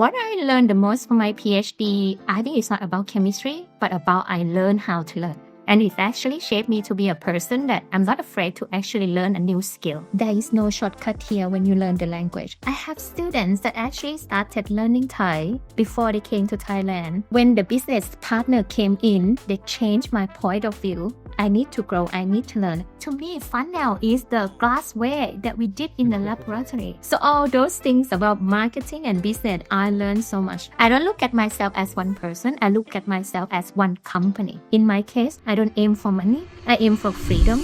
What I learned the most from my PhD, I think it's not about chemistry, but about I learned how to learn. And it actually shaped me to be a person that I'm not afraid to actually learn a new skill. There is no shortcut here when you learn the language. I have students that actually started learning Thai before they came to Thailand. When the business partner came in, they changed my point of view. I need to grow, I need to learn. To me, funnel is the glassware that we did in the laboratory. So all those things about marketing and business, I learned so much. I don't look at myself as one person, I look at myself as one company. In my case, I don't aim for money, I aim for freedom.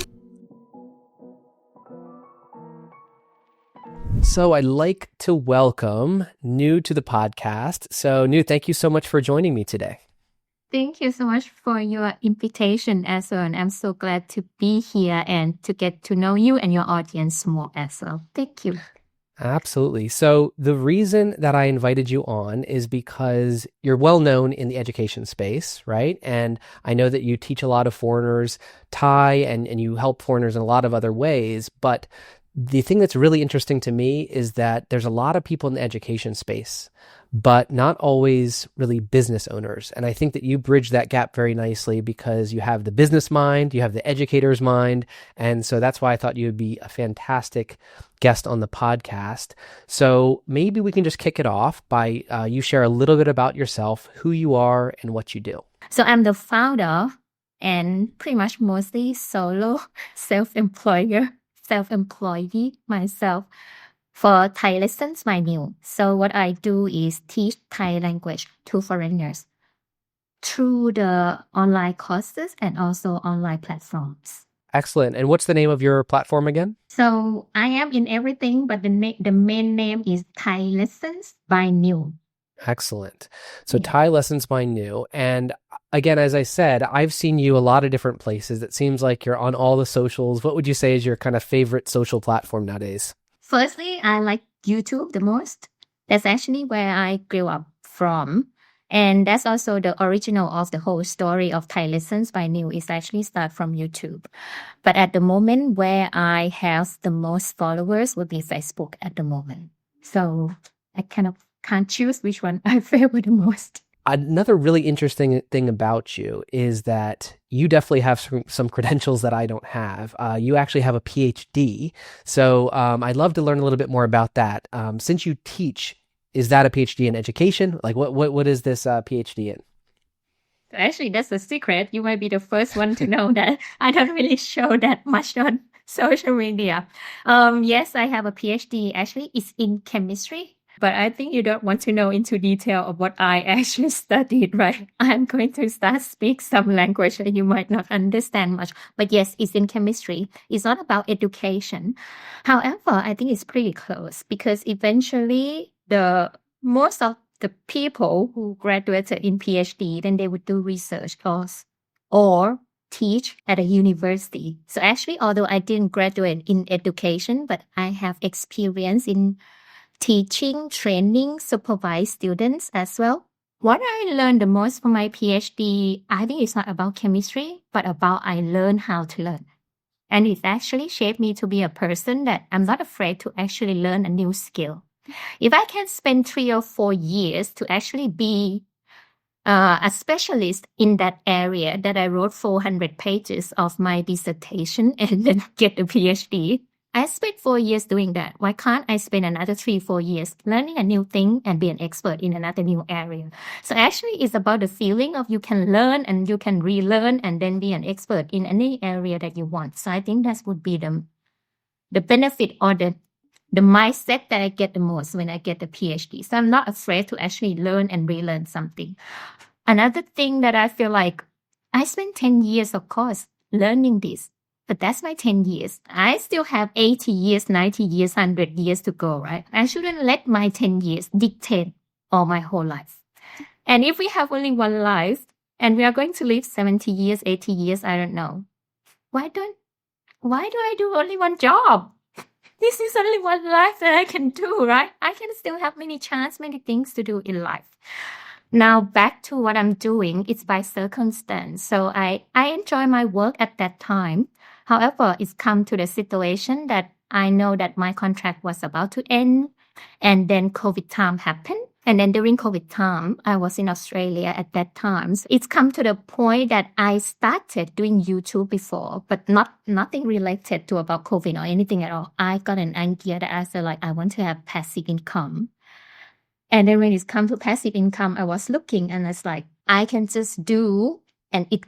So I'd like to welcome Nu to the podcast. So Nu, thank you so much for joining me today. Thank you so much for your invitation as well. And I'm so glad to be here and to get to know you and your audience more as well. Thank you. Absolutely. So the reason that I invited you on is because you're well known in the education space, right? And I know that you teach a lot of foreigners Thai and you help foreigners in a lot of other ways. But the thing that's really interesting to me is that there's a lot of people in the education space, but not always really business owners. And I think that you bridge that gap very nicely because you have the business mind, you have the educator's mind. And so that's why I thought you would be a fantastic guest on the podcast. So maybe we can just kick it off by you share a little bit about yourself, who you are and what you do. So I'm the founder and pretty much mostly solo self-employee myself for Thai Lessons by Nu. So what I do is teach Thai language to foreigners through the online courses and also online platforms. Excellent. And what's the name of your platform again? So I am in everything, but the main name is Thai Lessons by Nu. Excellent. So Thai Lessons by Nu. And again, as I said, I've seen you a lot of different places. It seems like you're on all the socials. What would you say is your kind of favorite social platform nowadays? Firstly, I like YouTube the most. That's actually where I grew up from. And that's also the original of the whole story of Thai Lessons by Nu is actually start from YouTube. But at the moment where I have the most followers would be Facebook at the moment. So I kind of can't choose which one I favor the most. Another really interesting thing about you is that you definitely have some credentials that I don't have. You actually have a PhD. So I'd love to learn a little bit more about that. Since you teach, is that a PhD in education? Like what is this PhD in? Actually, that's a secret. You might be the first one to know that. I don't really show that much on social media. Yes, I have a PhD. Actually, it's in chemistry. But I think you don't want to know into detail of what I actually studied, right? I'm going to start speak some language that you might not understand much. But yes, it's in chemistry. It's not about education. However, I think it's pretty close because eventually most of the people who graduated in PhD, then they would do research course or teach at a university. So actually, although I didn't graduate in education, but I have experience in teaching, training, supervise students as well. What I learned the most from my PhD, I think it's not about chemistry, but about I learned how to learn. And it actually shaped me to be a person that I'm not afraid to actually learn a new skill. If I can spend 3 or 4 years to actually be a specialist in that area that I wrote 400 pages of my dissertation and then get a PhD, I spent 4 years doing that. Why can't I spend another 3-4 years learning a new thing and be an expert in another new area? So actually, it's about the feeling of you can learn and you can relearn and then be an expert in any area that you want. So I think that would be the benefit or the mindset that I get the most when I get the PhD. So I'm not afraid to actually learn and relearn something. Another thing that I feel like I spent 10 years, of course, learning this. But that's my 10 years. I still have 80 years, 90 years, 100 years to go, right? I shouldn't let my 10 years dictate all my whole life. And if we have only one life and we are going to live 70 years, 80 years, I don't know. Why do I do only one job? This is only one life that I can do, right? I can still have many things to do in life. Now back to what I'm doing, it's by circumstance. So I enjoy my work at that time. However, it's come to the situation that I know that my contract was about to end and then COVID time happened. And then during COVID time, I was in Australia at that time. So it's come to the point that I started doing YouTube before, but nothing related to about COVID or anything at all. I got an idea that I said like, I want to have passive income. And then when it comes to passive income, I was looking and it's like, I can just do, and it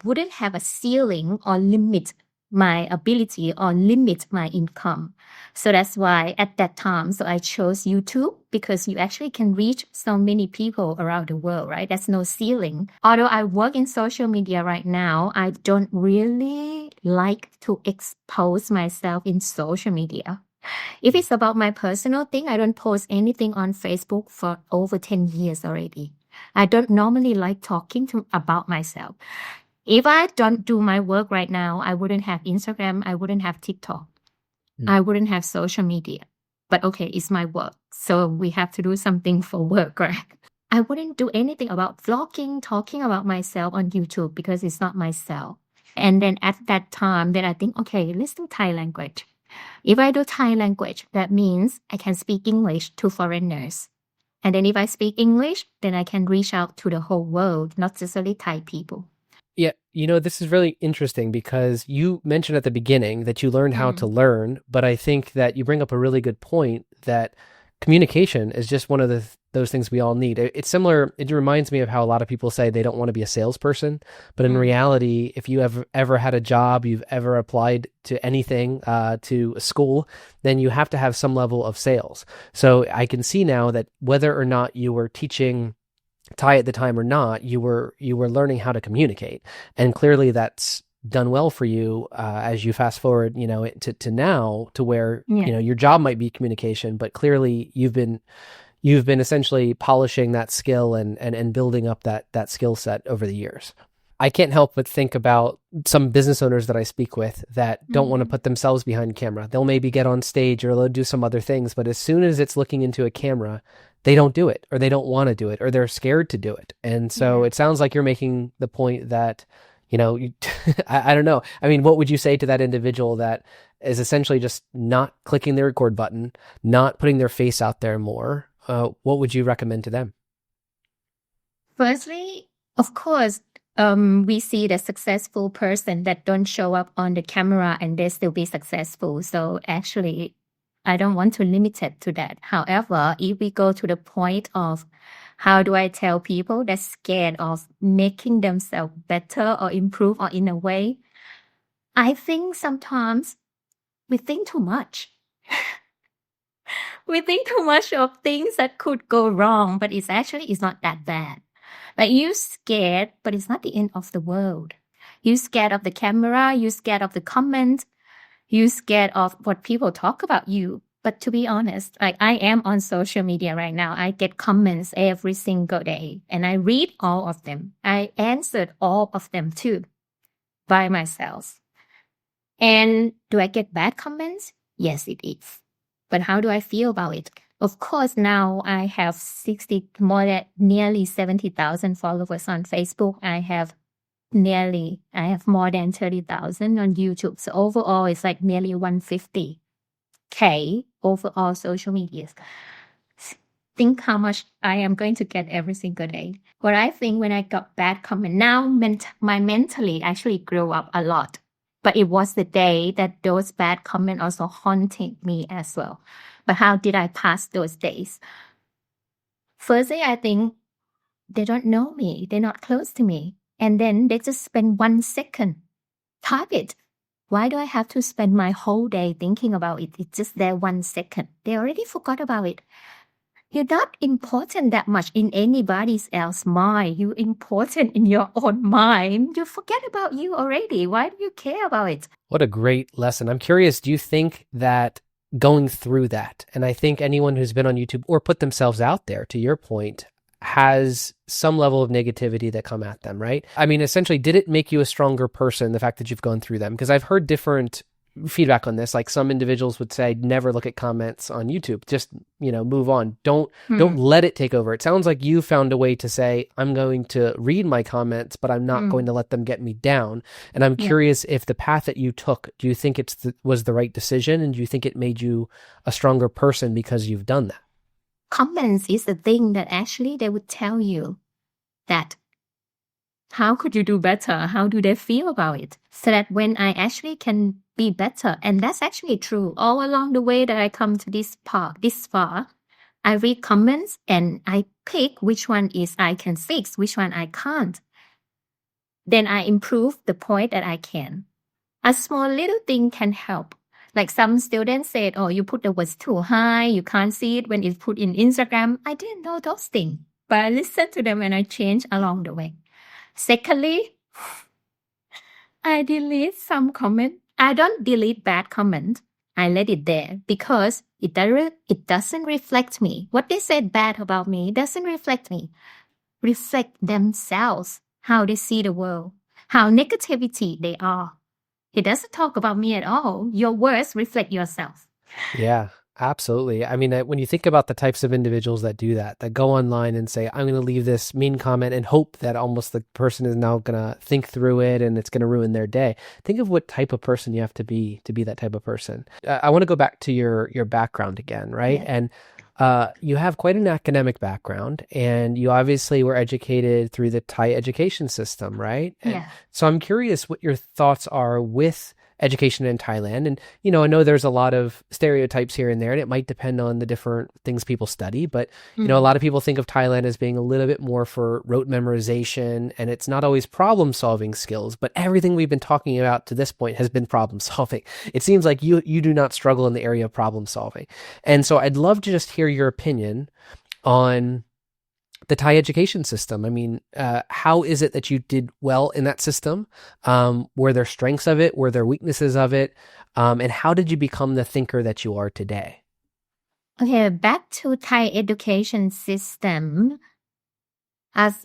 wouldn't have a ceiling or limit my ability or limit my income. So that's why at that time, so I chose YouTube because you actually can reach so many people around the world, right? There's no ceiling. Although I work in social media right now, I don't really like to expose myself in social media. If it's about my personal thing, I don't post anything on Facebook for over 10 years already. I don't normally like talking about myself. If I don't do my work right now, I wouldn't have Instagram. I wouldn't have TikTok. I wouldn't have social media. But okay, it's my work. So we have to do something for work, right? I wouldn't do anything about vlogging, talking about myself on YouTube because it's not myself. And then at that time, then I think, okay, let's do Thai language. If I do Thai language, that means I can speak English to foreigners. And then if I speak English, then I can reach out to the whole world, not just only Thai people. Yeah, this is really interesting because you mentioned at the beginning that you learned how to learn, but I think that you bring up a really good point that communication is just one of those things we all need. It's similar. It reminds me of how a lot of people say they don't want to be a salesperson, but in reality, if you have ever had a job, you've ever applied to anything, to a school, then you have to have some level of sales. So I can see now that whether or not you were teaching Thai at the time or not, you were learning how to communicate, and clearly that's done well for you as you fast forward, to now, to where your job might be communication, but clearly you've been essentially polishing that skill and building up that skill set over the years. I can't help but think about some business owners that I speak with that don't want to put themselves behind camera. They'll maybe get on stage or they'll do some other things, but as soon as it's looking into a camera, they don't do it, or they don't want to do it, or they're scared to do it. And so it sounds like you're making the point that, I don't know. I mean, what would you say to that individual that is essentially just not clicking the record button, not putting their face out there more? What would you recommend to them? Firstly, of course, we see the successful person that don't show up on the camera and they still be successful. So actually, I don't want to limit it to that. However, if we go to the point of how do I tell people that's scared of making themselves better or improve or in a way, I think sometimes we think too much. We think too much of things that could go wrong, but it's not that bad. Like you're scared, but it's not the end of the world. You're scared of the camera, you're scared of the comments, you're scared of what people talk about you. But to be honest, like I am on social media right now. I get comments every single day and I read all of them. I answered all of them too by myself. And do I get bad comments? Yes, it is. But how do I feel about it? Of course, now I have nearly 70,000 followers on Facebook. I have more than 30,000 on YouTube. So overall, it's like nearly 150K overall social media. Think how much I am going to get every single day. What I think when I got bad comment, now my mentally actually grew up a lot. But it was the day that those bad comments also haunted me as well. But how did I pass those days? Firstly, I think they don't know me. They're not close to me. And then they just spend 1 second. Type it. Why do I have to spend my whole day thinking about it? It's just there 1 second. They already forgot about it. You're not important that much in anybody else's mind. You're important in your own mind. You forget about you already. Why do you care about it? What a great lesson. I'm curious, do you think that going through that, and I think anyone who's been on YouTube or put themselves out there, to your point, has some level of negativity that come at them, right? I mean, essentially, did it make you a stronger person, the fact that you've gone through them? Because I've heard different feedback on this. Like some individuals would say, never look at comments on YouTube. Just, move on. Don't let it take over. It sounds like you found a way to say, I'm going to read my comments, but I'm not going to let them get me down. And I'm curious if the path that you took, do you think was the right decision? And do you think it made you a stronger person because you've done that? comments is the thing that actually they would tell you that how could you do better? How do they feel about it? So that when I actually can be better, and that's actually true. All along the way that I come to this far, I read comments and I pick which one is I can fix, which one I can't. Then I improve the point that I can. A small little thing can help. Like some students said, oh, you put the words too high, you can't see it when it's put in Instagram. I didn't know those things, but I listened to them and I changed along the way. Secondly, I delete some comment. I don't delete bad comment. I let it there because it doesn't reflect me. What they said bad about me doesn't reflect me. Reflect themselves, how they see the world, how negativity they are. It doesn't talk about me at all. Your words reflect yourself. Yeah, absolutely. I mean, when you think about the types of individuals that do that go online and say, I'm going to leave this mean comment and hope that almost the person is now going to think through it and it's going to ruin their day. Think of what type of person you have to be that type of person. I want to go back to your background again, right? Yeah. And you have quite an academic background and you obviously were educated through the Thai education system, right? And Yeah. so I'm curious what your thoughts are with education in Thailand. And, I know there's a lot of stereotypes here and there, and it might depend on the different things people study. But, a lot of people think of Thailand as being a little bit more for rote memorization, and it's not always problem solving skills. But everything we've been talking about to this point has been problem solving. It seems like you do not struggle in the area of problem solving. And so I'd love to just hear your opinion on the Thai education system. I mean, how is it that you did well in that system? Were there strengths of it? Were there weaknesses of it? And how did you become the thinker that you are today? Okay, back to Thai education system.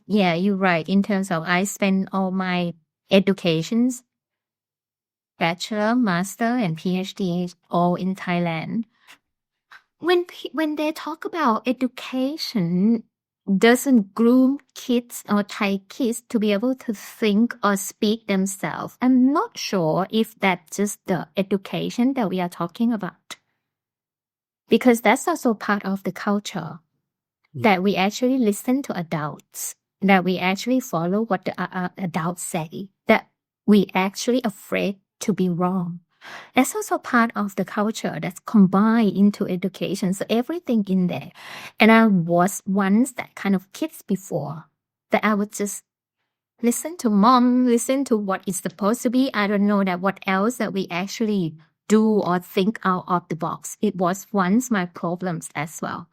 You're right. In terms of I spent all my educations, bachelor, master, and PhD all in Thailand. When they talk about education, doesn't groom kids or Thai kids to be able to think or speak themselves. I'm not sure if that's just the education that we are talking about. Because that's also part of the culture, that we actually listen to adults, that we actually follow what the adults say, that we actually afraid to be wrong. That's also part of the culture that's combined into education. So everything in there. And I was once that kind of kids before, that I would just listen to mom, listen to what is supposed to be. I don't know that what else that we actually do or think out of the box. It was once my problems as well.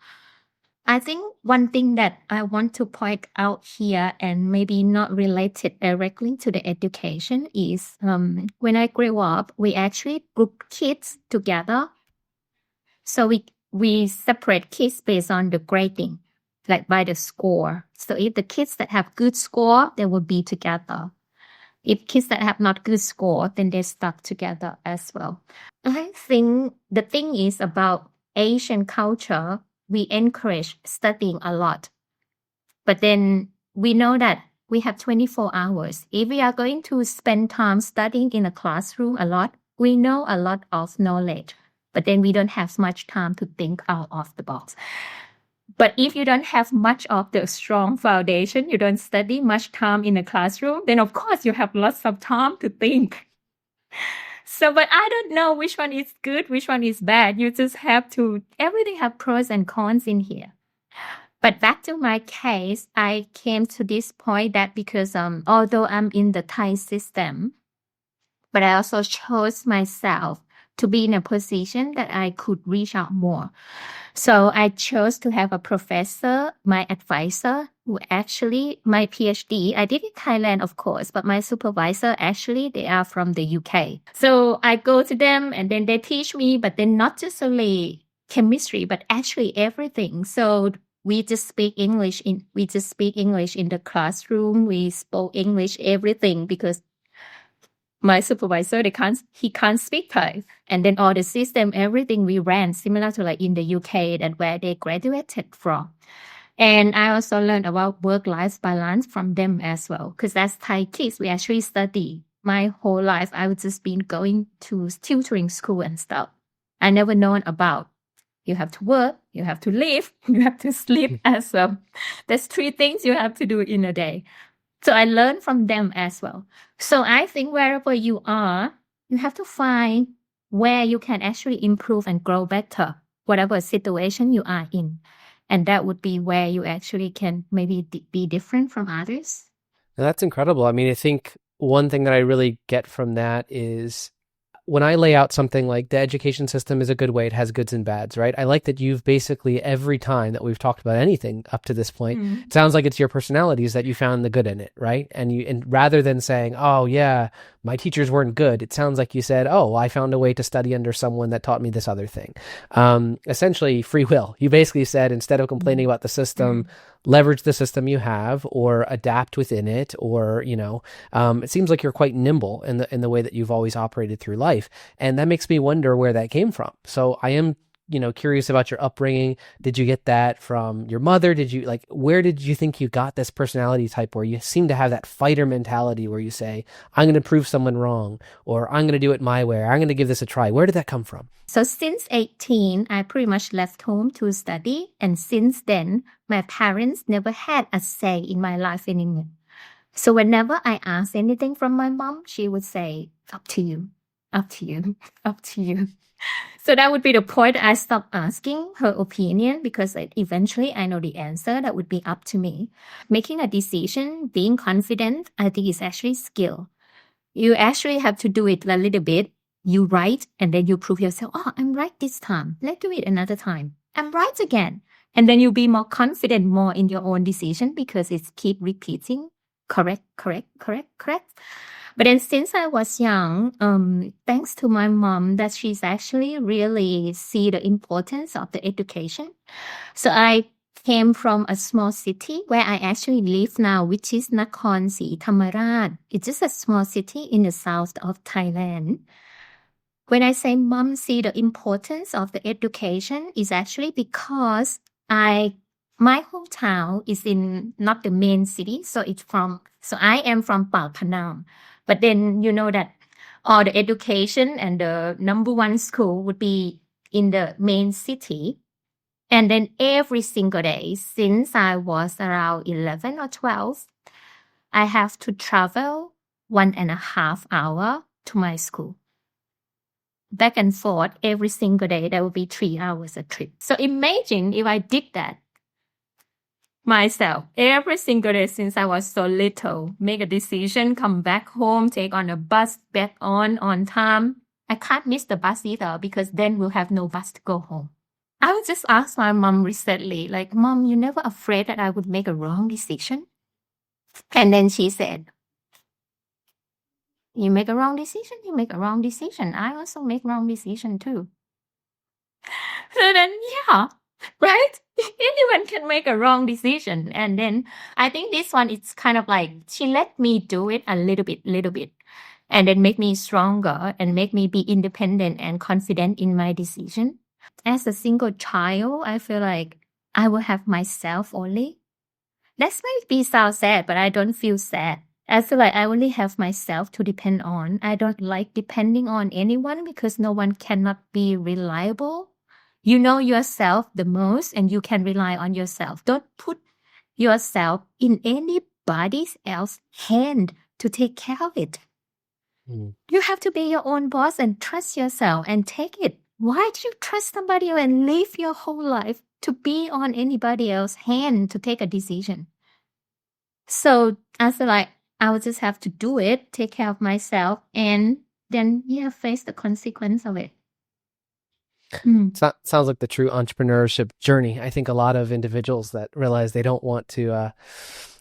I think one thing that I want to point out here and maybe not related directly to the education is when I grew up, we actually group kids together. So we separate kids based on the grading, like by the score. So if the kids that have good score, they will be together. If kids that have not good score, then they stuck together as well. I think the thing is about Asian culture, we encourage studying a lot. But then we know that we have 24 hours. If we are going to spend time studying in a classroom a lot, we know a lot of knowledge, but then we don't have much time to think out of the box. But if you don't have much of the strong foundation, you don't study much time in a classroom, then of course you have lots of time to think. So, but I don't know which one is good, which one is bad. You just have to, everything have pros and cons in here. But back to my case, I came to this point that because although I'm in the Thai system, but I also chose myself to be in a position that I could reach out more. So I chose to have a professor, my advisor, who actually, my PhD, I did in Thailand, of course, but my supervisor, actually, they are from the UK. So I go to them and then they teach me, but then not just only chemistry, but actually everything. So we just speak English in the classroom. We spoke English, everything, because my supervisor, he can't speak Thai. And then all the system, everything we ran similar to like in the UK that where they graduated from. And I also learned about work-life balance from them as well. Because as Thai kids, we actually study. My whole life, I would just been going to tutoring school and stuff. I never known about you have to work, you have to live, you have to sleep as well. There's 3 things you have to do in a day. So I learned from them as well. So I think wherever you are, you have to find where you can actually improve and grow better, whatever situation you are in. And that would be where you actually can maybe be different from others. Now, that's incredible. I mean, I think one thing that I really get from that is when I lay out something like the education system is a good way, it has goods and bads, right? I like that you've basically every time that we've talked about anything up to this point, it sounds like it's your personalities that you found the good in it, right? And rather than saying, oh yeah, my teachers weren't good, it sounds like you said, oh, I found a way to study under someone that taught me this other thing. Essentially free will. You basically said, instead of complaining about the system, leverage the system you have or adapt within it, or, it seems like you're quite nimble in the way that you've always operated through life. And that makes me wonder where that came from. So I am, curious about your upbringing. Did you get that from your mother? Where did you think you got this personality type where you seem to have that fighter mentality where you say, I'm going to prove someone wrong, or I'm going to do it my way, or I'm going to give this a try? Where did that come from? So since 18, I pretty much left home to study. And since then, my parents never had a say in my life anymore. So whenever I asked anything from my mom, she would say, up to you, up to you, up to you. So that would be the point I stopped asking her opinion, because eventually I know the answer. That would be up to me. Making a decision, being confident, I think is actually skill. You actually have to do it a little bit. You write and then you prove yourself, oh, I'm right this time. Let's do it another time. I'm right again. And then you'll be more confident more in your own decision, because it's keep repeating. Correct. But then since I was young, thanks to my mom, that she's actually really see the importance of the education. So I came from a small city where I actually live now, which is Nakhon Si Thammarat. It's just a small city in the south of Thailand. When I say mom see the importance of the education, is actually because my hometown is in not the main city, so I am from Pak Panam. But then you know that all the education and the number 1 school would be in the main city. And then every single day since I was around 11 or 12, I have to travel 1.5 hours to my school. Back and forth every single day, that would be 3 hours a trip. So imagine if I did that myself every single day since I was so little, make a decision, come back home, take on a bus, back on time. I can't miss the bus either, because then we'll have no bus to go home. I would just ask my mom recently, like, Mom, you never afraid that I would make a wrong decision? And then she said, you make a wrong decision, you make a wrong decision. I also make wrong decision too. So then, yeah, right? Anyone can make a wrong decision. And then I think this one, it's kind of like she let me do it a little bit, and then make me stronger and make me be independent and confident in my decision. As a single child, I feel like I will have myself only. That might be sound sad, but I don't feel sad. I feel like I only have myself to depend on. I don't like depending on anyone, because no one cannot be reliable. You know yourself the most and you can rely on yourself. Don't put yourself in anybody else's hand to take care of it. You have to be your own boss and trust yourself and take it. Why do you trust somebody else and live your whole life to be on anybody else's hand to take a decision? So I feel like I will just have to do it, take care of myself, and then face the consequence of it. Sounds like the true entrepreneurship journey. I think a lot of individuals that realize they don't want to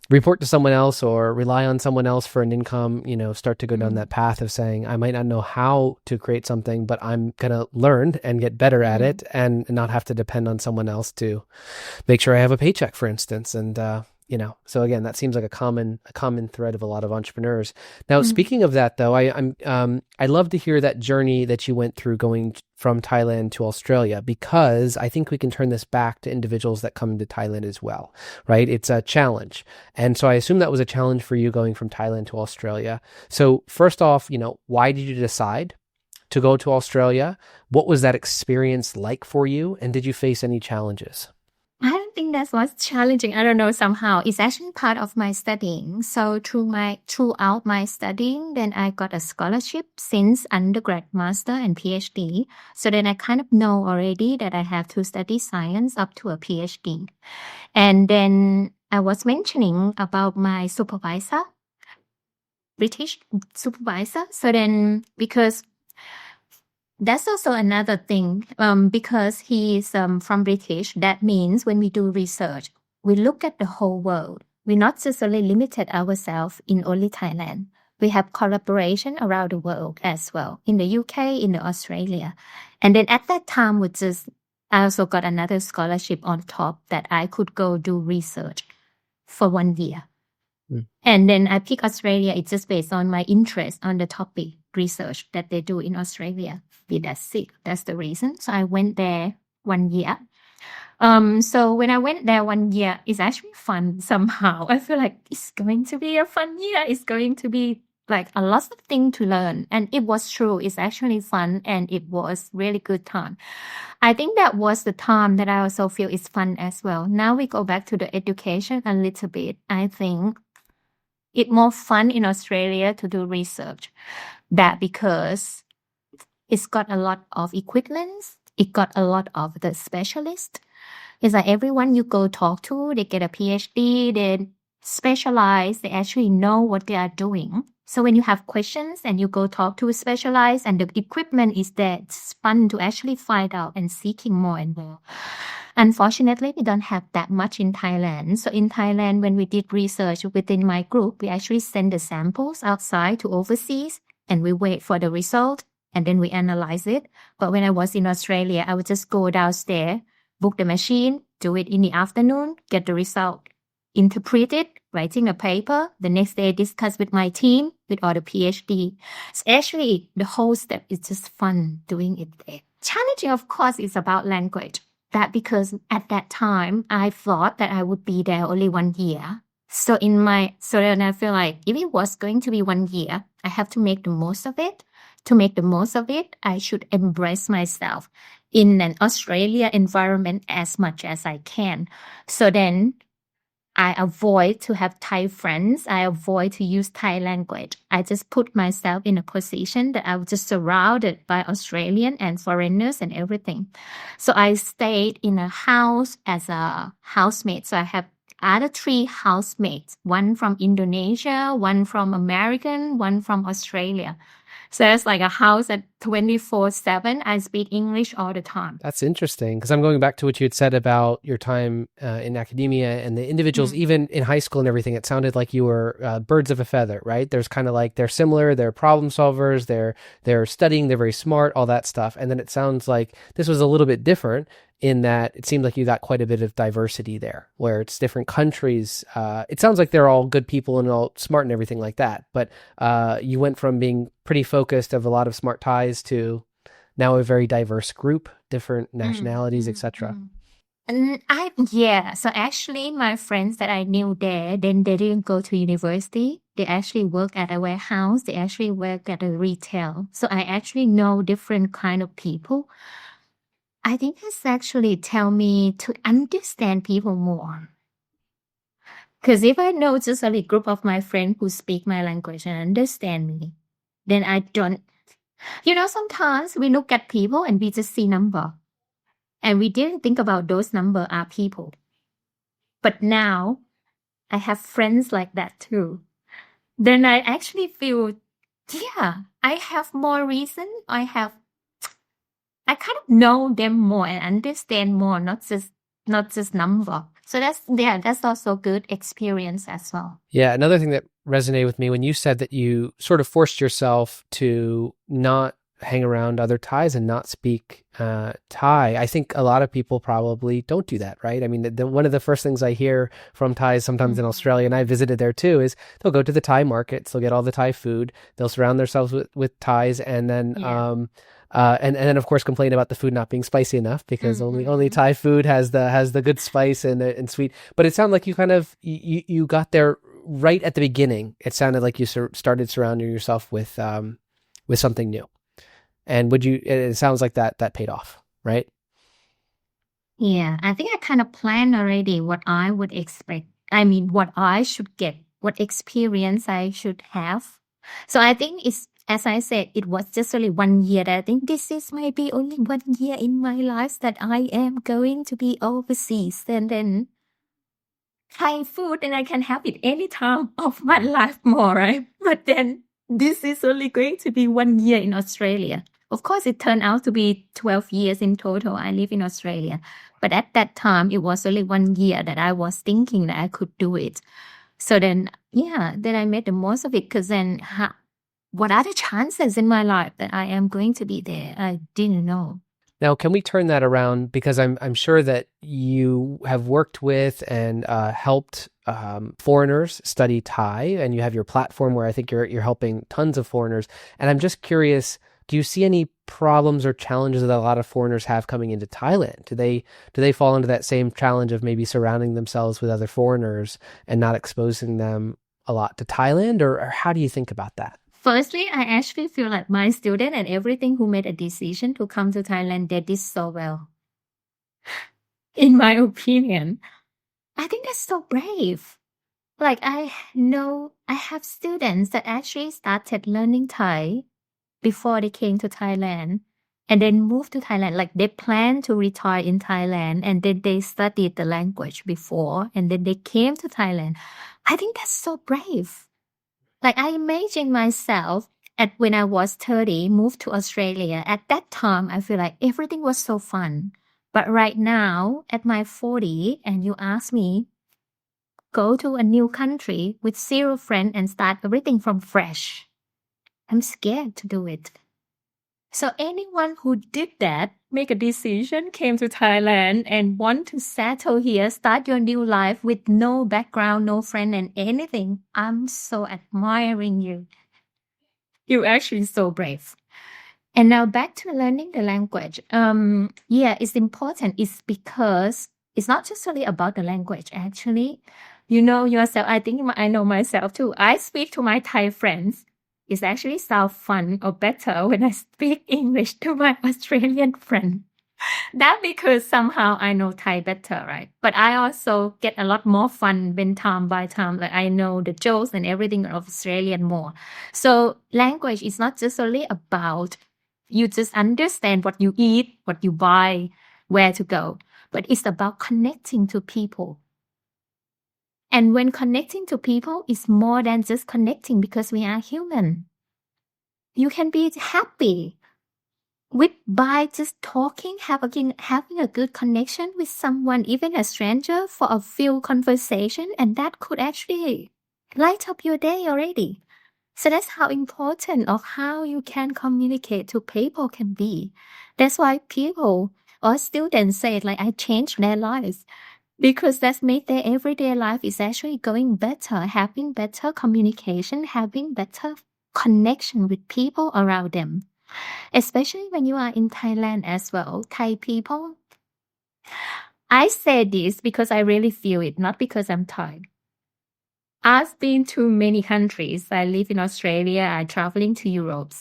report to someone else or rely on someone else for an income, start to go down that path of saying, I might not know how to create something, but I'm going to learn and get better at it and not have to depend on someone else to make sure I have a paycheck, for instance. And, so again, that seems like a common thread of a lot of entrepreneurs. Now, speaking of that, though, I love to hear that journey that you went through going from Thailand to Australia, because I think we can turn this back to individuals that come to Thailand as well, right? It's a challenge. And so I assume that was a challenge for you going from Thailand to Australia. So first off, why did you decide to go to Australia. What was that experience like for you? And did you face any challenges? I don't think that was challenging. I don't know, somehow it's actually part of my studying. So throughout my studying, then I got a scholarship since undergrad, master, and PhD. So then I kind of know already that I have to study science up to a PhD. And then I was mentioning about my supervisor, British supervisor. So then, because that's also another thing, because he's from British, that means when we do research, we look at the whole world. We're not necessarily limited ourselves in only Thailand. We have collaboration around the world as well, in the UK, in the Australia. And then at that time, I also got another scholarship on top that I could go do research for 1 year. And then I picked Australia. It's just based on my interest on the topic research that they do in Australia. That's it. That's the reason. So I went there 1 year. So when I went there 1 year, it's actually fun somehow. I feel like it's going to be a fun year. It's going to be like a lot of things to learn. And it was true. It's actually fun and it was really good time. I think that was the time that I also feel it's fun as well. Now we go back to the education a little bit. I think it's more fun in Australia to do research. That because it's got a lot of equipment. It got a lot of the specialists. It's like everyone you go talk to, they get a PhD, they specialize, they actually know what they are doing. So when you have questions and you go talk to a specialized and the equipment is there, it's fun to actually find out and seeking more and more. Unfortunately, we don't have that much in Thailand. So in Thailand, when we did research within my group, we actually send the samples outside to overseas and we wait for the result and then we analyze it. But when I was in Australia, I would just go downstairs, book the machine, do it in the afternoon, get the result, interpret it, writing a paper. The next day, discuss with my team, with all the PhD. So actually, the whole step is just fun doing it there. Challenging, of course, is about language. That because at that time, I thought that I would be there only 1 year. So then I feel like if it was going to be 1 year, I have to make the most of it. To make the most of it, I should embrace myself in an Australia environment as much as I can. So then I avoid to have Thai friends. I avoid to use Thai language. I just put myself in a position that I was just surrounded by Australian and foreigners and everything. So I stayed in a house as a housemate. So I have other 3 housemates, one from Indonesia, one from American, one from Australia. So it's like a house at 24/7. I speak English all the time. That's interesting because I'm going back to what you had said about your time in academia and the individuals, even in high school and everything. It sounded like you were birds of a feather, right? There's kind of like they're similar, they're problem solvers, they're studying, they're very smart, all that stuff. And then it sounds like this was a little bit different in that it seemed like you got quite a bit of diversity there, where it's different countries. It sounds like they're all good people and all smart and everything like that. But you went from being pretty focused of a lot of smart Thais to now a very diverse group, different nationalities, etc. And so actually my friends that I knew there, then they didn't go to university. They actually work at a warehouse. They actually work at a retail. So I actually know different kind of people. I think it's actually tell me to understand people more. Because if I know just a group of my friends who speak my language and understand me, then I don't. Sometimes we look at people and we just see number. And we didn't think about those number are people. But now I have friends like that too. Then I actually feel, I have more reason. I kind of know them more and understand more, not just number. So that's also good experience as well. Yeah, another thing that resonated with me when you said that you sort of forced yourself to not hang around other Thais and not speak Thai. I think a lot of people probably don't do that, right? I mean, one of the first things I hear from Thais sometimes in Australia, and I visited there too, is they'll go to the Thai markets, they'll get all the Thai food, they'll surround themselves with Thais, and then and then of course complain about the food not being spicy enough because only Thai food has the good spice and sweet. But it sounded like you kind of you got there right at the beginning. It sounded like you started surrounding yourself with something new. And it sounds like that paid off, right? Yeah, I think I kind of planned already what I would expect. I mean, what I should get, what experience I should have. So I think it's, as I said, it was just only 1 year that I think this is maybe only 1 year in my life that I am going to be overseas. And then Thai food and I can have it any time of my life more, right? But then this is only going to be 1 year in Australia. Of course, it turned out to be 12 years in total. I live in Australia. But at that time, it was only 1 year that I was thinking that I could do it. So then, yeah, then I made the most of it because then what are the chances in my life that I am going to be there? I didn't know. Now, can we turn that around? Because I'm sure that you have worked with and helped foreigners study Thai, and you have your platform where I think you're helping tons of foreigners. And I'm just curious, do you see any problems or challenges that a lot of foreigners have coming into Thailand? Do they fall into that same challenge of maybe surrounding themselves with other foreigners and not exposing them a lot to Thailand, or how do you think about that? Firstly, I actually feel like my student and everything who made a decision to come to Thailand, they did so well. In my opinion, I think that's so brave. Like I know I have students that actually started learning Thai before they came to Thailand and then moved to Thailand. Like they plan to retire in Thailand and then they studied the language before and then they came to Thailand. I think that's so brave. Like I imagine myself at when I was 30, moved to Australia. At that time, I feel like everything was so fun. But right now, at my 40, and you ask me, go to a new country with zero friend and start everything from fresh. I'm scared to do it. So anyone who did that, make a decision, came to Thailand and want to settle here, start your new life with no background, no friend and anything, I'm so admiring you. You're actually so brave. And now back to learning the language. Yeah, it's important. It's because it's not just really about the language, actually. You know yourself. I think I know myself too. I speak to my Thai friends. It actually sounds fun or better when I speak English to my Australian friend. That because somehow I know Thai better, right? But I also get a lot more fun when time by time, like I know the jokes and everything of Australian more. So language is not just only about you just understand what you eat, what you buy, where to go, but it's about connecting to people. And when connecting to people is more than just connecting because we are human. You can be happy by just talking, having a good connection with someone, even a stranger, for a few conversation, and that could actually light up your day already. So that's how important of how you can communicate to people can be. That's why people or students say like I changed their lives because that's made their everyday life is actually going better, having better communication, having better connection with people around them. Especially when you are in Thailand as well, Thai people. I say this because I really feel it, not because I'm Thai. I've been to many countries. I live in Australia, I'm traveling to Europe.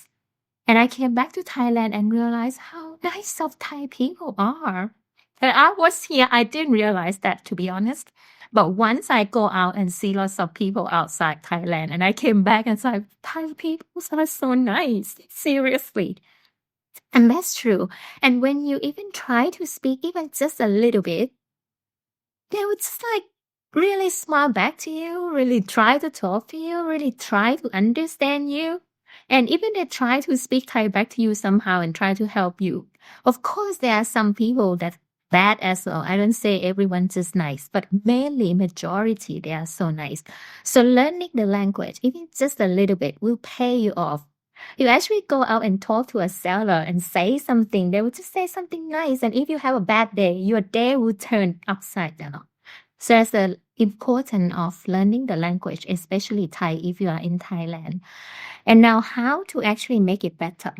And I came back to Thailand and realized how nice of Thai people are. And I was here, I didn't realize that, to be honest. But once I go out and see lots of people outside Thailand, and I came back and said, Thai people are so nice. Seriously. And that's true. And when you even try to speak even just a little bit, they would just like really smile back to you, really try to talk to you, really try to understand you. And even they try to speak Thai back to you somehow and try to help you. Of course, there are some people that bad as well. I don't say everyone's just nice, but mainly majority, they are so nice. So learning the language, even just a little bit, will pay you off. You actually go out and talk to a seller and say something, they will just say something nice. And if you have a bad day, your day will turn upside down. So that's the importance of learning the language, especially Thai if you are in Thailand. And now how to actually make it better?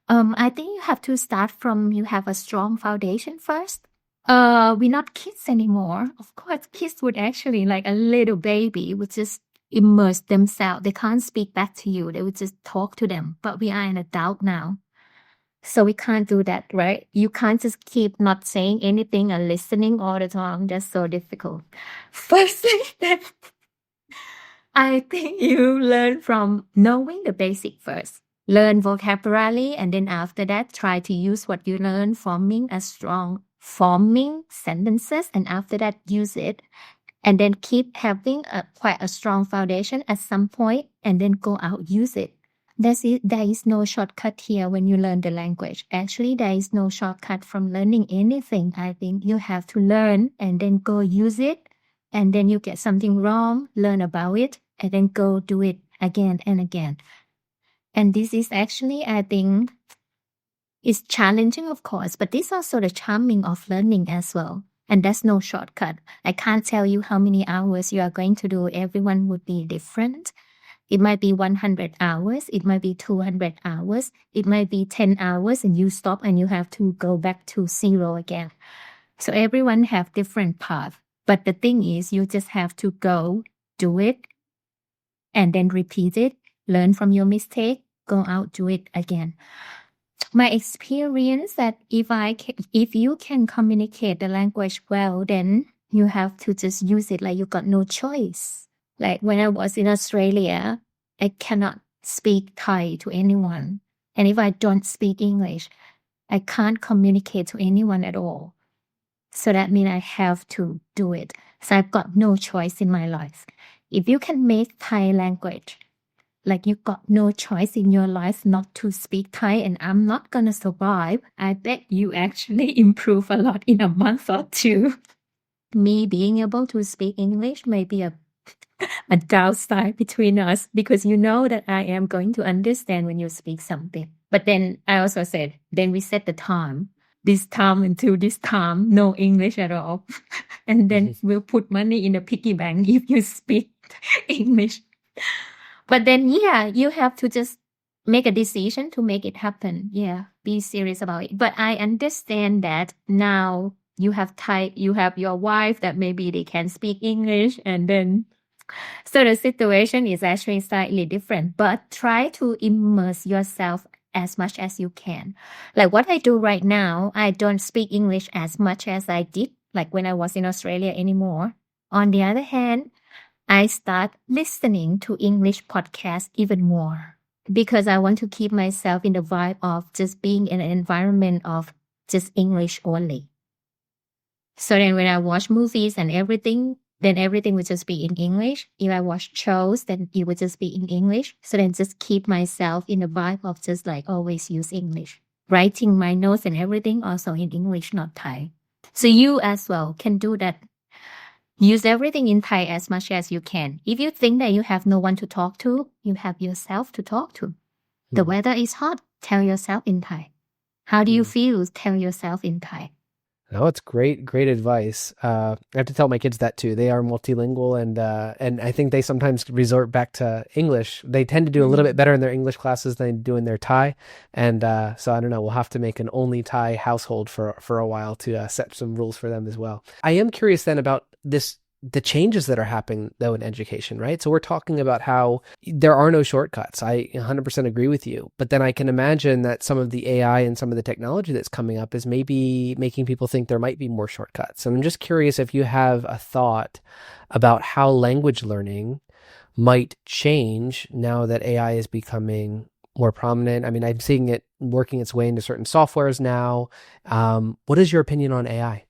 I think you have to start from you have a strong foundation first. We're not kids anymore. Of course, kids would actually like a little baby would just immerse themselves. They can't speak back to you. They would just talk to them. But we are an adult now. So we can't do that, right? You can't just keep not saying anything and listening all the time. That's so difficult. First thing that I think you learn from knowing the basic first. Learn vocabulary, and then after that, try to use what you learn, forming sentences, and after that, use it. And then keep having quite a strong foundation at some point, and then go out, use it. That's it. There is no shortcut here when you learn the language. Actually, there is no shortcut from learning anything. I think you have to learn and then go use it. And then you get something wrong, learn about it, and then go do it again and again. And this is actually, I think, is challenging, of course, but this is also the charming of learning as well. And there's no shortcut. I can't tell you how many hours you are going to do. Everyone would be different. It might be 100 hours. It might be 200 hours. It might be 10 hours and you stop and you have to go back to zero again. So everyone have different paths. But the thing is, you just have to go, do it, and then repeat it, learn from your mistake, go out, do it again. My experience that if you can communicate the language well, then you have to just use it like you got no choice. Like when I was in Australia, I cannot speak Thai to anyone. And if I don't speak English, I can't communicate to anyone at all. So that means I have to do it. So I've got no choice in my life. If you can make Thai language, like you got no choice in your life not to speak Thai and I'm not going to survive, I bet you actually improve a lot in a month or two. Me being able to speak English may be a downside between us because you know that I am going to understand when you speak something. But then I also said, then we set the time. This time until this time, no English at all. And then we'll put money in a piggy bank if you speak English. But then, yeah, you have to just make a decision to make it happen. Yeah, be serious about it. But I understand that now you have your wife that maybe they can speak English and then, so the situation is actually slightly different, but try to immerse yourself as much as you can. Like what I do right now, I don't speak English as much as I did, like when I was in Australia anymore. On the other hand, I start listening to English podcasts even more because I want to keep myself in the vibe of just being in an environment of just English only. So then when I watch movies and everything, then everything would just be in English. If I watch shows, then it would just be in English. So then just keep myself in the vibe of just like always use English. Writing my notes and everything also in English, not Thai. So you as well can do that. Use everything in Thai as much as you can. If you think that you have no one to talk to, you have yourself to talk to. The weather is hot. Tell yourself in Thai. How do you feel? Tell yourself in Thai. No, it's great advice. I have to tell my kids that too. They are multilingual, and I think they sometimes resort back to English. They tend to do a little bit better in their English classes than they do in their Thai, and so I don't know. We'll have to make an only Thai household for a while to set some rules for them as well. I am curious then about the changes that are happening though in education, right? So we're talking about how there are no shortcuts. I 100% agree with you, but then I can imagine that some of the AI and some of the technology that's coming up is maybe making people think there might be more shortcuts. And I'm just curious if you have a thought about how language learning might change now that AI is becoming more prominent. I mean, I'm seeing it working its way into certain softwares now. What is your opinion on AI?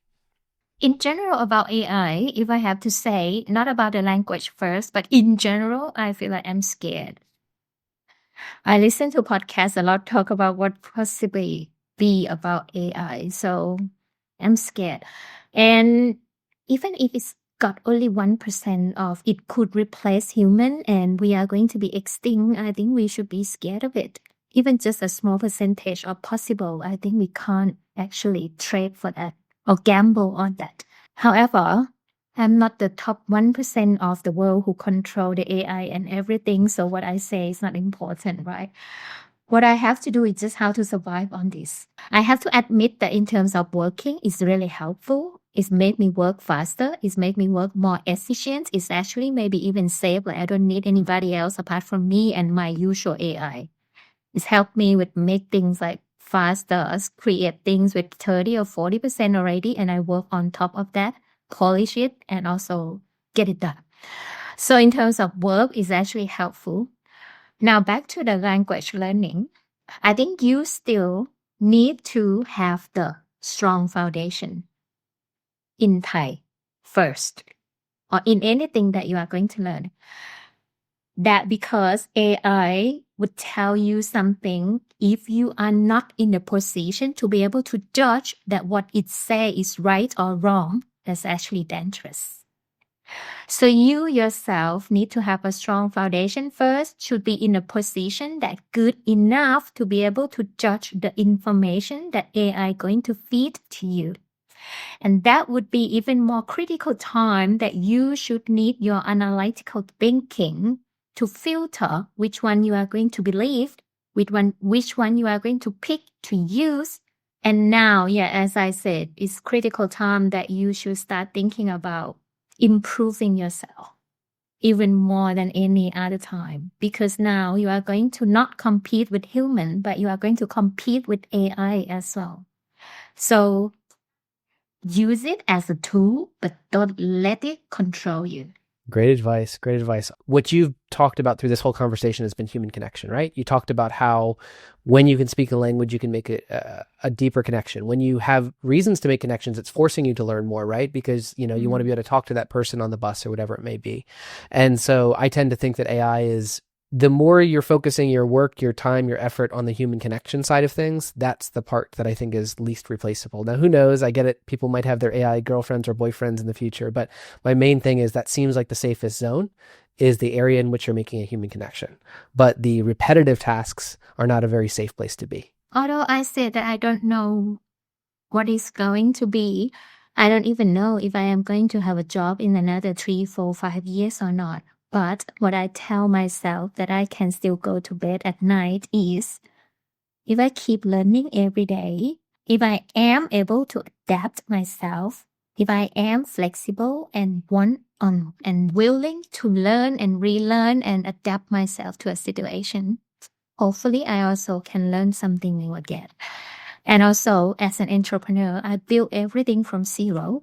In general about AI, if I have to say, not about the language first, but in general, I feel like I'm scared. I listen to podcasts a lot, talk about what possibly be about AI. So I'm scared. And even if it's got only 1% of it could replace human and we are going to be extinct, I think we should be scared of it. Even just a small percentage of possible, I think we can't actually trade for that or gamble on that. However, I'm not the top 1% of the world who control the AI and everything. So what I say is not important, right? What I have to do is just how to survive on this. I have to admit that in terms of working, it's really helpful. It's made me work faster. It's made me work more efficient. It's actually maybe even safe. Like I don't need anybody else apart from me and my usual AI. It's helped me with make things like faster, create things with 30 or 40% already, and I work on top of that, polish it, and also get it done. So in terms of work, it's actually helpful. Now back to the language learning. I think you still need to have the strong foundation in Thai first, or in anything that you are going to learn. That because AI would tell you something, if you are not in a position to be able to judge that what it says is right or wrong, that's actually dangerous. So you yourself need to have a strong foundation first, should be in a position that good enough to be able to judge the information that AI going to feed to you. And that would be even more critical time that you should need your analytical thinking to filter which one you are going to believe, which one you are going to pick to use. And now, as I said, it's critical time that you should start thinking about improving yourself even more than any other time, because now you are going to not compete with human, but you are going to compete with AI as well. So use it as a tool, but don't let it control you. Great advice. Great advice. What you've talked about through this whole conversation has been human connection, right? You talked about how when you can speak a language, you can make a deeper connection. When you have reasons to make connections, it's forcing you to learn more, right? Because, you want to be able to talk to that person on the bus or whatever it may be. And so I tend to think that AI is, the more you're focusing your work, your time, your effort on the human connection side of things, that's the part that I think is least replaceable. Now, who knows? I get it. People might have their AI girlfriends or boyfriends in the future, but my main thing is that seems like the safest zone is the area in which you're making a human connection. But the repetitive tasks are not a very safe place to be. Although I said that I don't know what is going to be, I don't even know if I am going to have a job in another 3, 4, 5 years or not. But what I tell myself that I can still go to bed at night is, if I keep learning every day, if I am able to adapt myself, if I am flexible and and willing to learn and relearn and adapt myself to a situation, hopefully I also can learn something new again. And also, as an entrepreneur, I built everything from zero.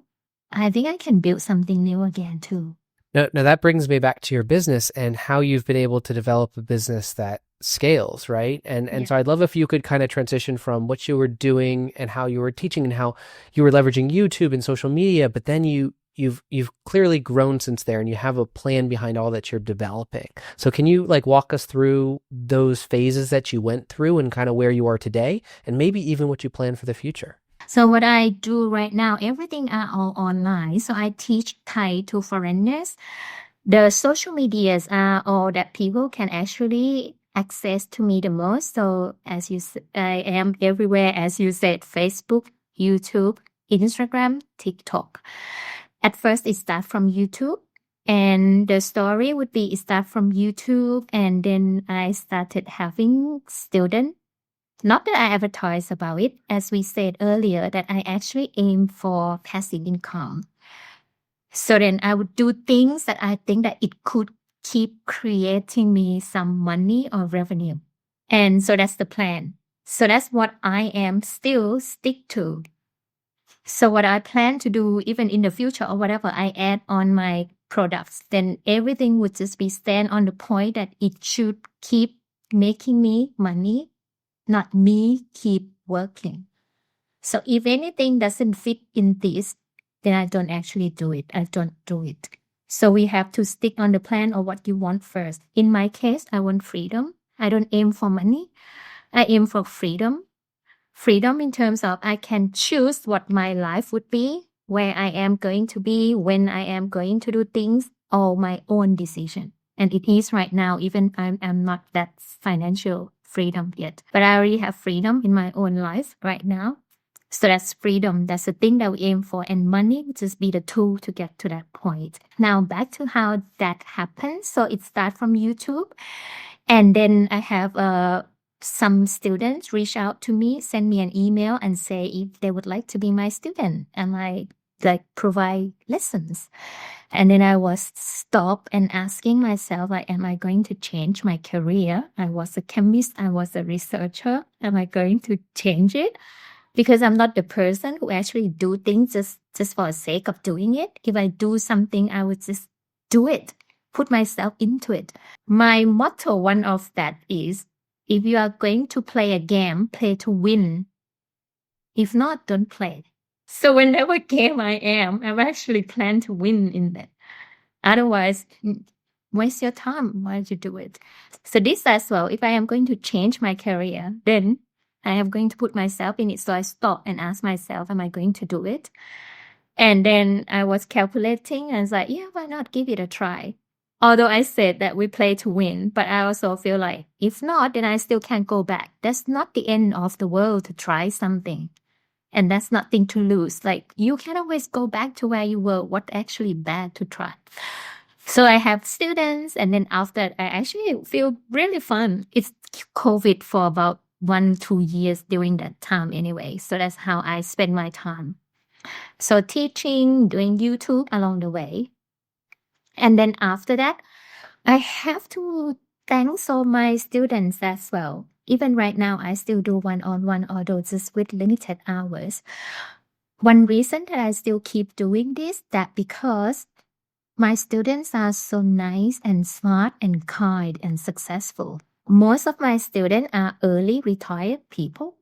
I think I can build something new again too. Now that brings me back to your business and how you've been able to develop a business that scales, right? And so I'd love if you could kind of transition from what you were doing and how you were teaching and how you were leveraging YouTube and social media, but then you've clearly grown since there and you have a plan behind all that you're developing. So can you walk us through those phases that you went through and kind of where you are today and maybe even what you plan for the future? So what I do right now, everything are all online. So I teach Thai to foreigners. The social medias are all that people can actually access to me the most. So I am everywhere, as you said, Facebook, YouTube, Instagram, TikTok. At first, it starts from YouTube. And the story would be it starts from YouTube. And then I started having students. Not that I advertise about it, as we said earlier, that I actually aim for passive income. So then I would do things that I think that it could keep creating me some money or revenue. And so that's the plan. So that's what I am still stick to. So what I plan to do, even in the future or whatever I add on my products, then everything would just be stand on the point that it should keep making me money, not me keep working. So if anything doesn't fit in this, then I don't actually do it. I don't do it. So we have to stick on the plan of what you want first. In my case, I want freedom. I don't aim for money. I aim for freedom. Freedom in terms of I can choose what my life would be, where I am going to be, when I am going to do things, all my own decision. And it is right now, even I'm not that financial freedom yet. But I already have freedom in my own life right now. So that's freedom. That's the thing that we aim for. And money would just be the tool to get to that point. Now back to how that happens. So it starts from YouTube. And then I have some students reach out to me, send me an email and say if they would like to be my student. I'm like, like provide lessons. And then I was stopped and asking myself, like, am I going to change my career? I was a chemist. I was a researcher. Am I going to change it? Because I'm not the person who actually do things just for the sake of doing it. If I do something, I would just do it, put myself into it. My motto, one of that is, if you are going to play a game, play to win. If not, don't play. So whenever game I'm actually plan to win in that. Otherwise, waste your time. Why don't you do it? So this as well, if I am going to change my career, then I am going to put myself in it. So I stop and ask myself, am I going to do it? And then I was calculating and I was like, yeah, why not give it a try? Although I said that we play to win, but I also feel like if not, then I still can't go back. That's not the end of the world to try something. And that's nothing to lose. Like you can always go back to where you were. What actually bad to try? So I have students, and then after that, I actually feel really fun. It's COVID for about 1-2 years during that time anyway. So that's how I spend my time. So teaching, doing YouTube along the way. And then after that, I have to thank all my students as well. Even right now, I still do one-on-one, although just with limited hours. One reason that I still keep doing this, that because my students are so nice and smart and kind and successful. Most of my students are early retired people.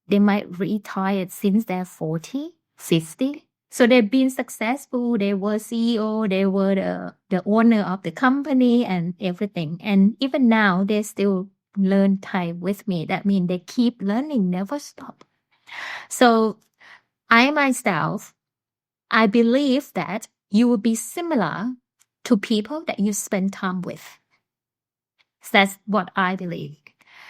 They might retire since they're 40, 50. So they've been successful. They were CEO. They were the owner of the company and everything. And even now, they still learn Thai with me. That means they keep learning, never stop. So I myself, I believe that you will be similar to people that you spend time with. That's what I believe.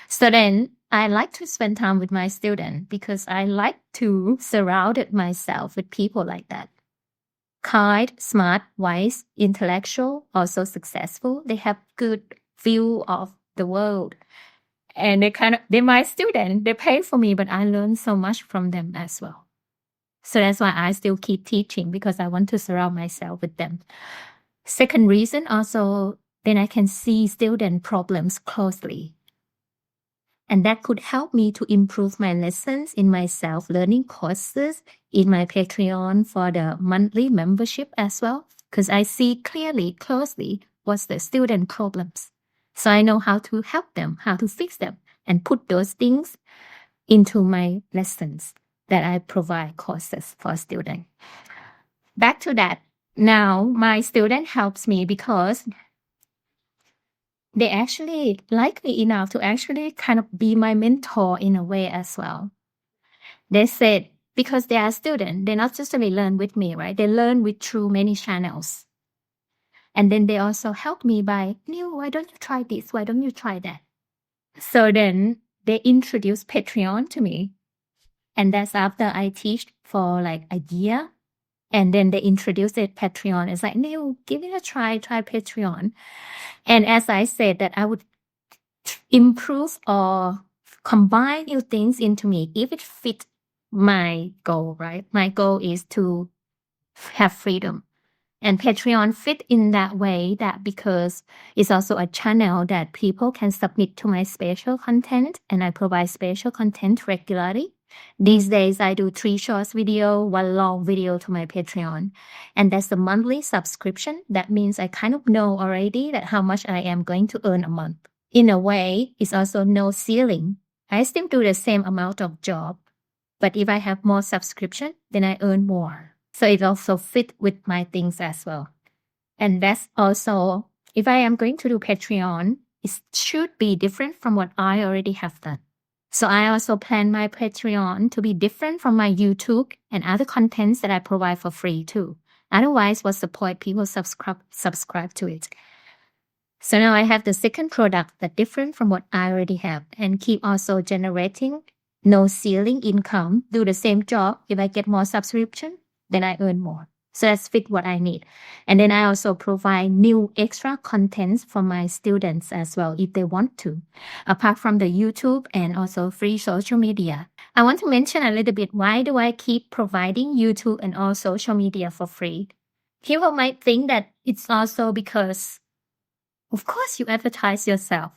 So then I like to spend time with my students because I like to surround myself with people like that. Kind, smart, wise, intellectual, also successful. They have good view of the world. And they're my students. They pay for me, but I learn so much from them as well. So that's why I still keep teaching, because I want to surround myself with them. Second reason also, then I can see student problems closely. And that could help me to improve my lessons in my self-learning courses, in my Patreon for the monthly membership as well, because I see closely what's the student problems. So I know how to help them, how to fix them, and put those things into my lessons that I provide courses for students. Back to that. Now, my student helps me because they actually like me enough to actually kind of be my mentor in a way as well. They said, because they are students, they not just only learn with me, right? They learn through many channels. And then they also help me by, Neil, why don't you try this? Why don't you try that? So then they introduce Patreon to me. And that's after I teach for like a year. And then they introduced it Patreon. It's like, Neil, give it a try Patreon. And as I said, that I would improve or combine new things into me if it fit my goal, right? My goal is to have freedom. And Patreon fit in that way, that because it's also a channel that people can submit to my special content, and I provide special content regularly. These days, I do 3 short video, 1 long video to my Patreon. And that's a monthly subscription. That means I kind of know already that how much I am going to earn a month. In a way, it's also no ceiling. I still do the same amount of job. But if I have more subscription, then I earn more. So it also fit with my things as well. And that's also, if I am going to do Patreon, it should be different from what I already have done. So I also plan my Patreon to be different from my YouTube and other contents that I provide for free too. Otherwise, what's the point? People subscribe to it. So now I have the second product that's different from what I already have, and keep also generating no ceiling income, do the same job. If I get more subscription, then I earn more. So that's fit what I need. And then I also provide new extra contents for my students as well if they want to, apart from the YouTube and also free social media. I want to mention a little bit why do I keep providing YouTube and all social media for free? People might think that it's also because, of course, you advertise yourself.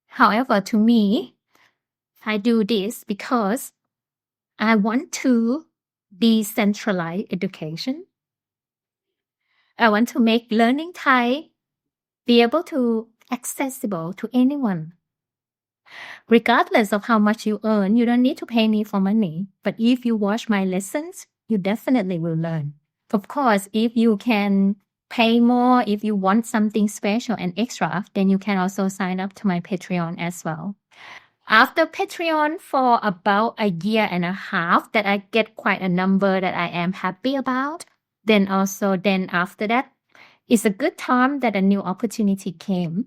However, to me, I do this because I want to decentralize education. I want to make learning Thai be able to accessible to anyone. Regardless of how much you earn, you don't need to pay me for money. But if you watch my lessons, you definitely will learn. Of course, if you can pay more, if you want something special and extra, then you can also sign up to my Patreon as well. After Patreon for about a year and a half that I get quite a number that I am happy about, then after that, it's a good time that a new opportunity came.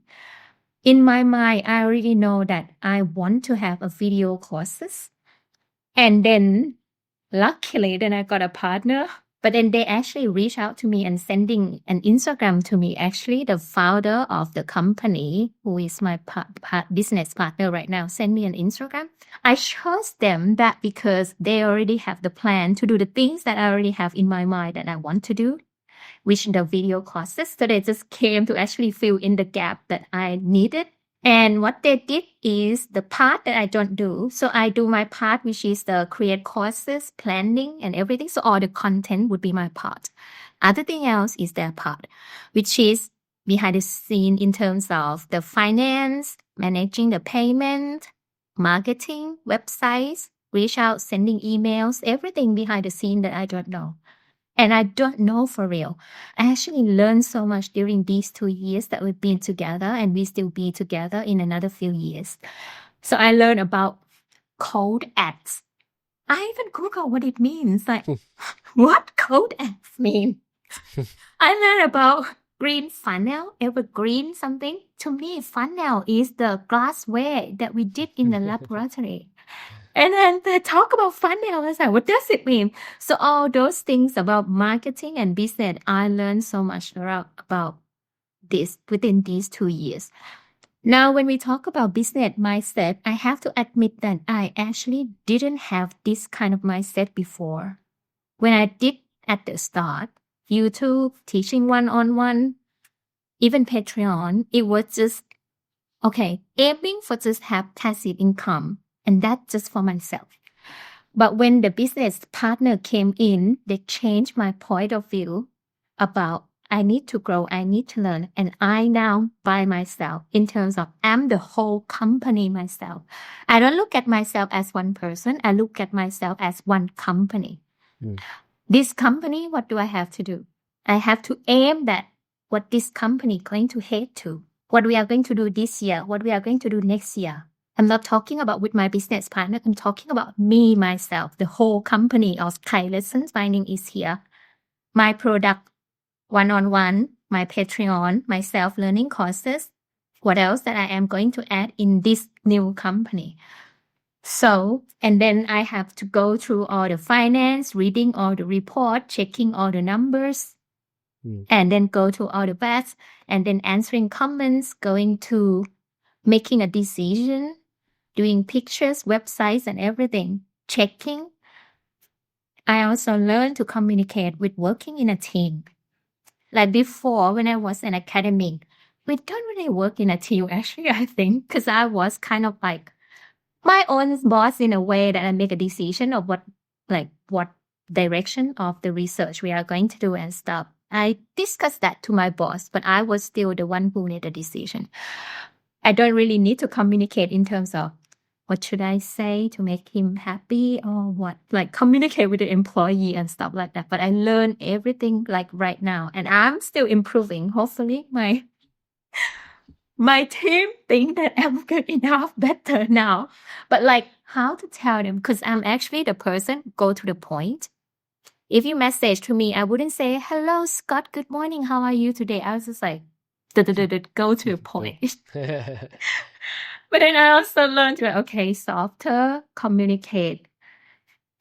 In my mind, I already know that I want to have a video courses. And then luckily, then I got a partner. But then they actually reached out to me and sending an Instagram to me. Actually, the founder of the company, who is my business partner right now, sent me an Instagram. I chose them that because they already have the plan to do the things that I already have in my mind that I want to do, which the video courses. So they just came to actually fill in the gap that I needed. And what they did is the part that I don't do. So I do my part, which is the create courses, planning and everything. So all the content would be my part. Other thing else is their part, which is behind the scene in terms of the finance, managing the payment, marketing, websites, reach out, sending emails, everything behind the scene that I don't know. And I don't know for real. I actually learned so much during these 2 years that we've been together and we still be together in another few years. So I learned about cold ads. I even Googled what it means. Like, what cold ads mean? I learned about green funnel, evergreen something. To me, funnel is the glassware that we did in the laboratory. And then they talk about funnel. I was like, what does it mean? So all those things about marketing and business, I learned so much about this within these 2 years. Now, when we talk about business mindset, I have to admit that I actually didn't have this kind of mindset before. When I did at the start, YouTube, teaching one-on-one, even Patreon, it was just, okay, aiming for just have passive income. And that's just for myself. But when the business partner came in, they changed my point of view about I need to grow, I need to learn. And I now by myself in terms of I'm the whole company myself. I don't look at myself as one person. I look at myself as one company. This company, what do I have to do? I have to aim that what this company going to head to, what we are going to do this year, what we are going to do next year. I'm not talking about with my business partner. I'm talking about me, myself, the whole company of Thai Lessons Finding is here. My product, one-on-one, my Patreon, my self-learning courses. What else that I am going to add in this new company? So, and then I have to go through all the finance, reading all the report, checking all the numbers, and then go to all the bets, and then answering comments, going to making a decision, doing pictures, websites, and everything, checking. I also learned to communicate with working in a team. Like before, when I was an academic, we don't really work in a team, actually, I think, because I was kind of like my own boss in a way that I make a decision of what direction of the research we are going to do and stuff. I discussed that to my boss, but I was still the one who made the decision. I don't really need to communicate in terms of what should I say to make him happy or what, like communicate with the employee and stuff like that. But I learned everything like right now and I'm still improving. Hopefully my team think that I'm good enough, better now. But like how to tell them, because I'm actually the person who go to the point. If you message to me, I wouldn't say, hello, Scott, good morning. How are you today? I was just like, go to the point. But then I also learned to, okay, softer, communicate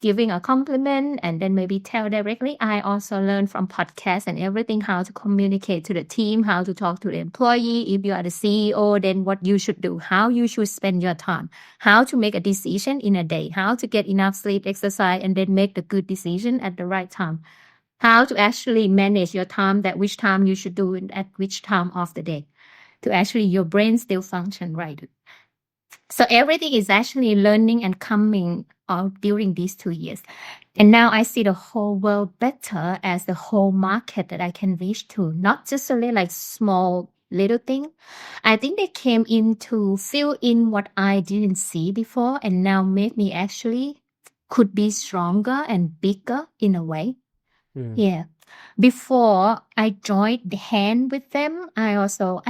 giving a compliment and then maybe tell directly. I also learn from podcasts and everything, how to communicate to the team, how to talk to the employee. If you are the CEO, then what you should do, how you should spend your time, how to make a decision in a day, how to get enough sleep, exercise, and then make the good decision at the right time. How to actually manage your time, that which time you should do it at which time of the day, to actually your brain still function right. So everything is actually learning and coming out during these 2 years. And now I see the whole world better as the whole market that I can reach to, not just only like small little thing. I think they came in to fill in what I didn't see before and now make me actually could be stronger and bigger in a way. Yeah. Before I joined the hand with them, I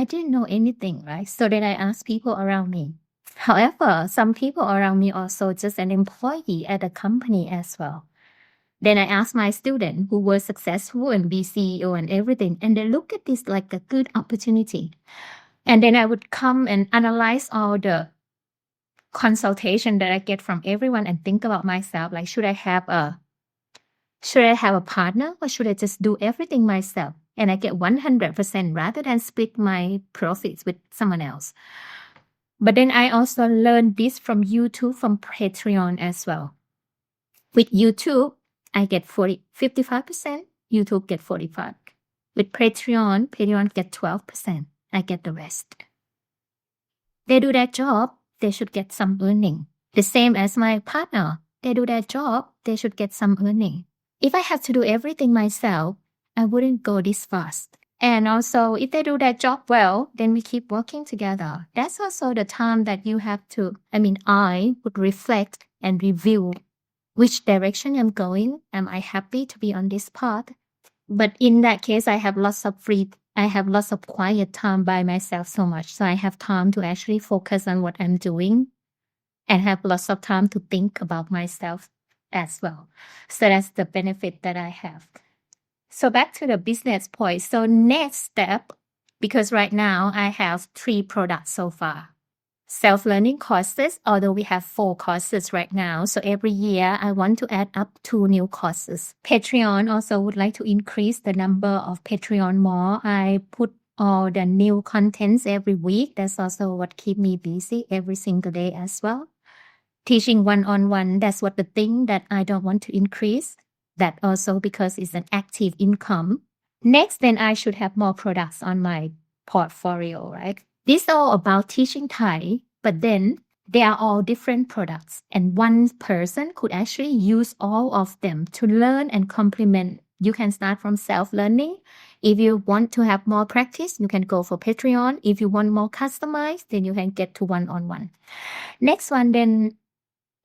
didn't know anything, right? So then I asked people around me. However, some people around me also just an employee at the company as well. Then I asked my students who were successful and be CEO and everything, and they look at this like a good opportunity. And then I would come and analyze all the consultation that I get from everyone and think about myself, like, should I have a partner or should I just do everything myself? And I get 100% rather than split my profits with someone else. But then I also learned this from YouTube, from Patreon as well. With YouTube, I get 55%, YouTube get 45%. With Patreon get 12%. I get the rest. They do their job, they should get some earning. The same as my partner. They do their job, they should get some earning. If I have to do everything myself, I wouldn't go this fast. And also, if they do their job well, then we keep working together. That's also the time that you have to, I would reflect and review which direction I'm going. Am I happy to be on this path? But in that case, I have lots of quiet time by myself so much. So I have time to actually focus on what I'm doing and have lots of time to think about myself as well. So that's the benefit that I have. So back to the business point. So next step, because right now I have 3 products so far. Self-learning courses, although we have 4 courses right now. So every year I want to add up 2 new courses. Patreon also would like to increase the number of Patreon more. I put all the new contents every week. That's also what keep me busy every single day as well. Teaching one-on-one, that's what the thing that I don't want to increase. That also because it's an active income. Next, then I should have more products on my portfolio, right? This is all about teaching Thai, but then they are all different products. And one person could actually use all of them to learn and complement. You can start from self-learning. If you want to have more practice, you can go for Patreon. If you want more customized, then you can get to one-on-one. Next one, then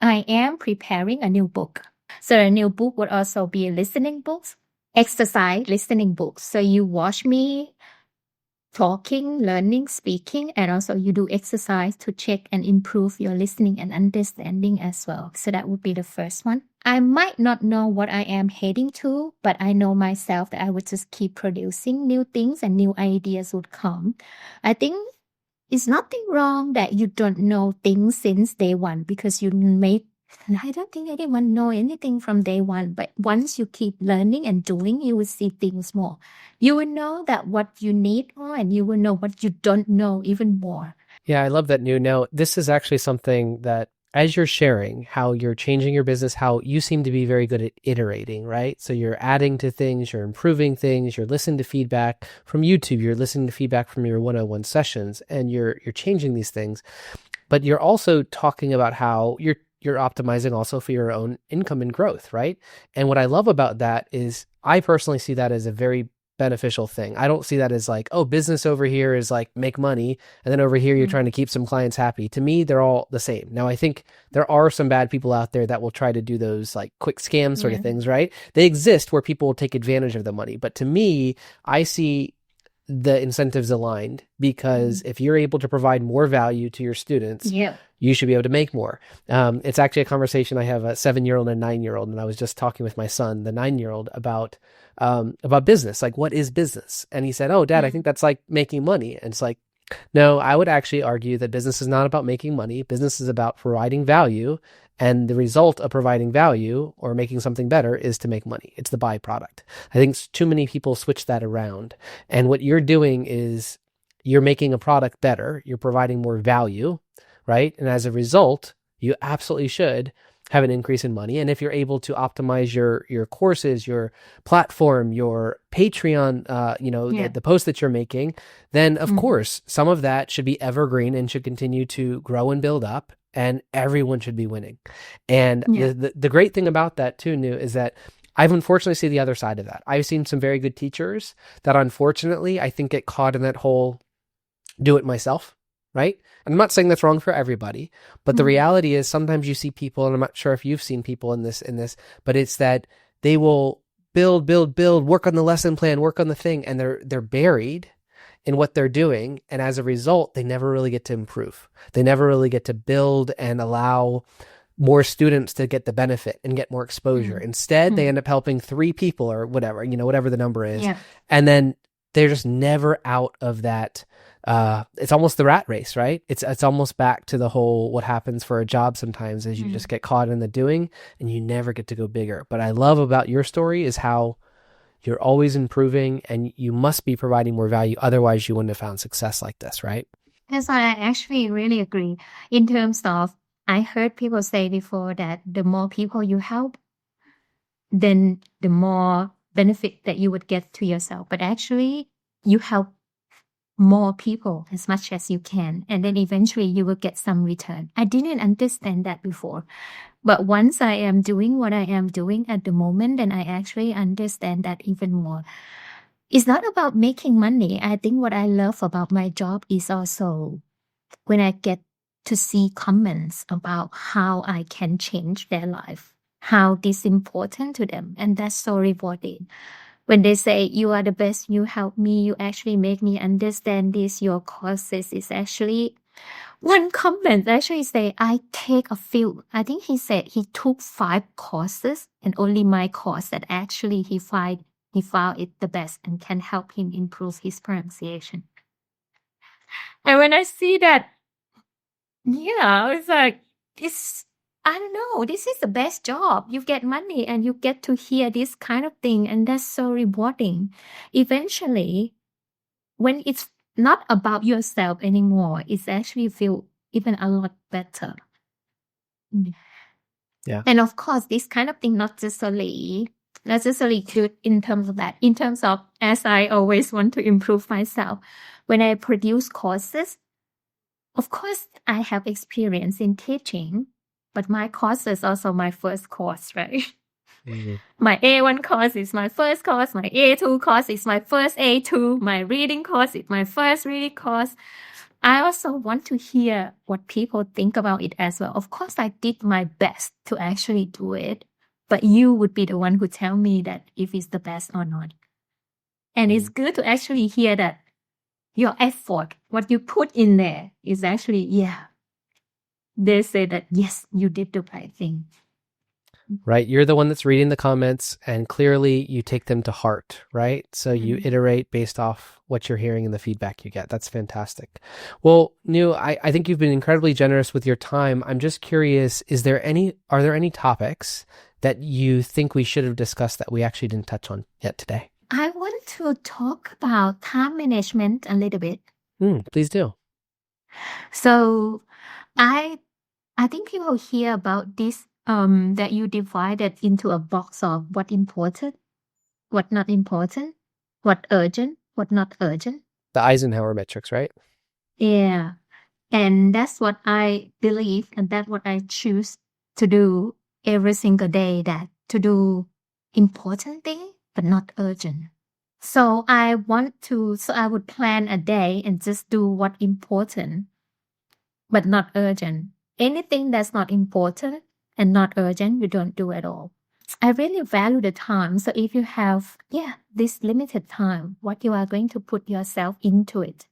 I am preparing a new book. So a new book would also be listening books, exercise listening books. So you watch me talking, learning, speaking, and also you do exercise to check and improve your listening and understanding as well. So that would be the first one. I might not know what I am heading to, but I know myself that I would just keep producing new things and new ideas would come. I think it's nothing wrong that you don't know things since day one because I don't think anyone know anything from day one, but once you keep learning and doing, you will see things more. You will know that what you need more and you will know what you don't know even more. Yeah, I love that new note. This is actually something that as you're sharing how you're changing your business, how you seem to be very good at iterating, right? So you're adding to things, you're improving things, you're listening to feedback from YouTube, you're listening to feedback from your one-on-one sessions, and you're changing these things. But you're also talking about how you're optimizing also for your own income and growth, right? And what I love about that is I personally see that as a very beneficial thing. I don't see that as like, oh, business over here is like make money, and then over here you're trying to keep some clients happy. To me, they're all the same. Now, I think there are some bad people out there that will try to do those like quick scam sort of things, right? They exist where people will take advantage of the money. But to me, I see the incentives aligned because if you're able to provide more value to your students, you should be able to make more. It's actually a conversation. I have a 7-year-old and a 9-year-old, and I was just talking with my son, the 9-year-old, about business. Like, what is business? And he said, "Oh, Dad, I think that's like making money." And it's like, No, I would actually argue that business is not about making money. Business is about providing value. And the result of providing value or making something better is to make money. It's the byproduct. I think too many people switch that around. And what you're doing is you're making a product better. You're providing more value, right? And as a result, you absolutely should have an increase in money. And if you're able to optimize your courses, your platform, your Patreon, Yeah. the posts that you're making, then of Mm. course some of that should be evergreen and should continue to grow and build up, and everyone should be winning. And Yeah. the great thing about that too, Nu, is that I've unfortunately seen the other side of that. I've seen some very good teachers that unfortunately I think get caught in that whole do it myself, right? And I'm not saying that's wrong for everybody, but the Mm. reality is sometimes you see people, and I'm not sure if you've seen people in this, but it's that they will build, work on the lesson plan, work on the thing, and they're buried in what they're doing. And as a result, they never really get to improve. They never really get to build and allow more students to get the benefit and get more exposure. Mm. Instead, they Mm. end up helping 3 people or whatever, whatever the number is. Yeah. And then they're just never out of that. It's almost the rat race, right? It's almost back to the whole what happens for a job sometimes is you just get caught in the doing and you never get to go bigger. But I love about your story is how you're always improving and you must be providing more value. Otherwise, you wouldn't have found success like this, right? Yes, I actually really agree. In terms of, I heard people say before that the more people you help, then the more benefit that you would get to yourself. But actually, you help more people as much as you can, and then eventually you will get some return. I didn't understand that before. But once I am doing what I am doing at the moment, then I actually understand that even more. It's not about making money. I think what I love about my job is also when I get to see comments about how I can change their life, how this is important to them. And that's so rewarding. When they say, you are the best, you help me, you actually make me understand this, your courses is actually, one comment actually say, I take a few. I think he said he took 5 courses and only my course that actually he found it the best and can help him improve his pronunciation. And when I see that, yeah, it's like, I don't know, this is the best job. You get money and you get to hear this kind of thing, and that's so rewarding. Eventually, when it's not about yourself anymore, it's actually feel even a lot better. Yeah. And of course, this kind of thing not necessarily good in terms of that. In terms of, as I always want to improve myself, when I produce courses, of course, I have experience in teaching, but my course is also my first course, right? Mm-hmm. My A1 course is my first course. My A2 course is my first A2. My reading course is my first reading course. I also want to hear what people think about it as well. Of course, I did my best to actually do it, but you would be the one who tell me that if it's the best or not. And it's good to actually hear that your effort, what you put in there is actually, they say that, yes, you did the right thing. Right. You're the one that's reading the comments and clearly you take them to heart, right? So you iterate based off what you're hearing and the feedback you get. That's fantastic. Well, Nu, I think you've been incredibly generous with your time. I'm just curious, are there any topics that you think we should have discussed that we actually didn't touch on yet today? I want to talk about time management a little bit. Please do. So I think people hear about this, that you divided into a box of what important, what not important, what urgent, what not urgent. The Eisenhower metrics, right? Yeah. And that's what I believe, and that's what I choose to do every single day, that to do important thing, but not urgent. So I would plan a day and just do what important, but not urgent. Anything that's not important and not urgent, you don't do at all. I really value the time. So if you have, this limited time, what you are going to put yourself into it.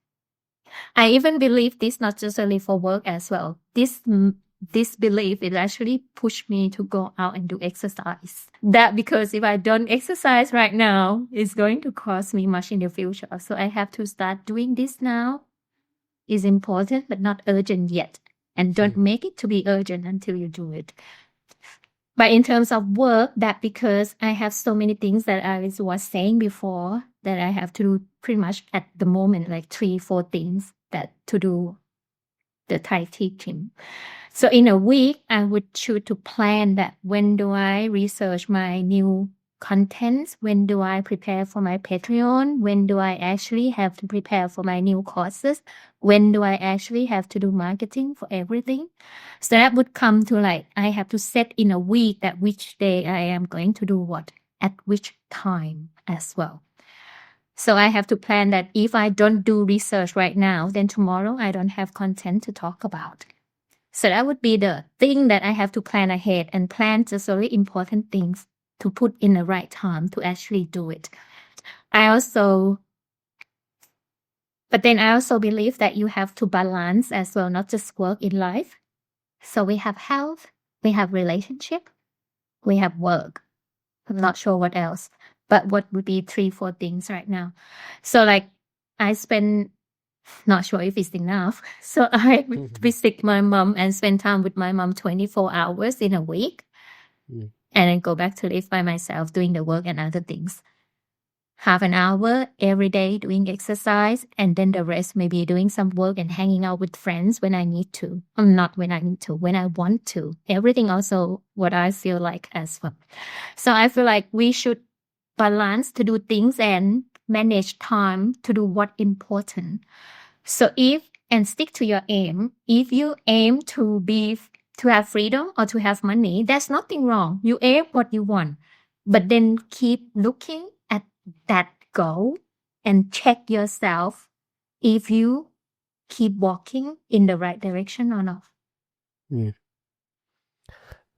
I even believe this not just only for work as well. This belief, it actually pushed me to go out and do exercise. That because if I don't exercise right now, it's going to cost me much in the future. So I have to start doing this now. is important but not urgent yet. And don't make it to be urgent until you do it. But in terms of work, that because I have so many things that I was saying before that I have to do pretty much at the moment, like 3-4 things that to do the Thai teaching. So in a week, I would choose to plan that when do I research my new contents? When do I prepare for my Patreon? When do I actually have to prepare for my new courses? When do I actually have to do marketing for everything? So that would come to like, I have to set in a week that which day I am going to do what at which time as well. So I have to plan that if I don't do research right now, then tomorrow I don't have content to talk about. So that would be the thing that I have to plan ahead and plan just really important things to put in the right time to actually do it. But then I also believe that you have to balance as well, not just work in life. So we have health, we have relationship, we have work. I'm not sure what else, but what would be 3-4 things right now. So like I spend, not sure if it's enough. So I visit my mom and spend time with my mom 24 hours in a week. And then go back to live by myself doing the work and other things. Half an hour every day doing exercise, and then the rest maybe doing some work and hanging out with friends when I need to. Not when I need to, when I want to. Everything also what I feel like as well. So I feel like we should balance to do things and manage time to do what important. So and stick to your aim. If you aim to have freedom or to have money, there's nothing wrong. You aim what you want, but then keep looking at that goal and check yourself if you keep walking in the right direction or not.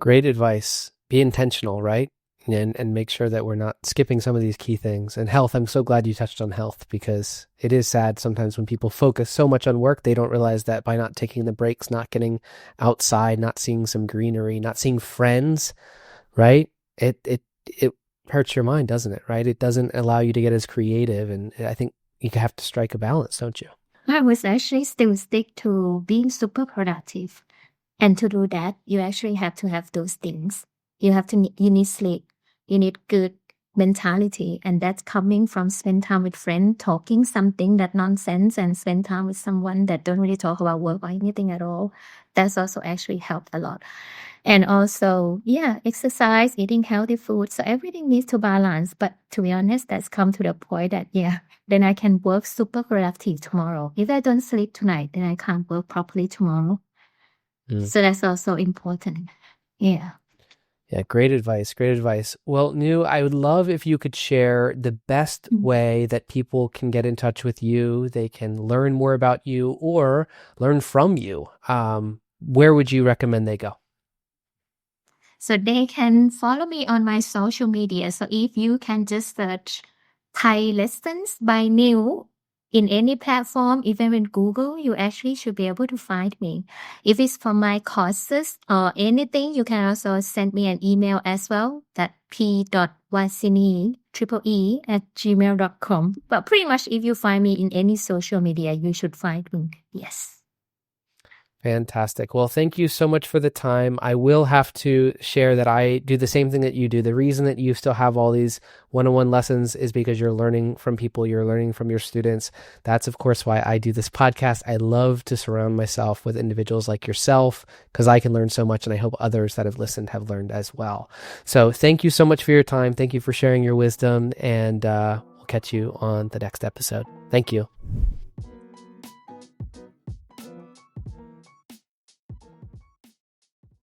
Great advice. Be intentional, right? And make sure that we're not skipping some of these key things. And health, I'm so glad you touched on health, because it is sad sometimes when people focus so much on work, they don't realize that by not taking the breaks, not getting outside, not seeing some greenery, not seeing friends, right? It hurts your mind, doesn't it? Right? It doesn't allow you to get as creative. And I think you have to strike a balance, don't you? I would actually still stick to being super productive. And to do that, you actually have to have those things. You need sleep. You need good mentality. And that's coming from spend time with friends, talking something that nonsense, and spend time with someone that don't really talk about work or anything at all. That's also actually helped a lot. And also, exercise, eating healthy food. So everything needs to balance. But to be honest, that's come to the point that, then I can work super productive tomorrow. If I don't sleep tonight, then I can't work properly tomorrow. So that's also important. Yeah, great advice. Great advice. Well, Nu, I would love if you could share the best way that people can get in touch with you. They can learn more about you or learn from you. Where would you recommend they go? So they can follow me on my social media. So if you can just search Thai Lessons by Nu in any platform, even in Google, you actually should be able to find me. If it's for my courses or anything, you can also send me an email as well, that p.wasinee@gmail.com. But pretty much if you find me in any social media, you should find me. Yes. Fantastic. Well, thank you so much for the time. I will have to share that I do the same thing that you do. The reason that you still have all these one-on-one lessons is because you're learning from people, you're learning from your students. That's, of course, why I do this podcast. I love to surround myself with individuals like yourself because I can learn so much, and I hope others that have listened have learned as well. So thank you so much for your time. Thank you for sharing your wisdom, and we'll catch you on the next episode. Thank you.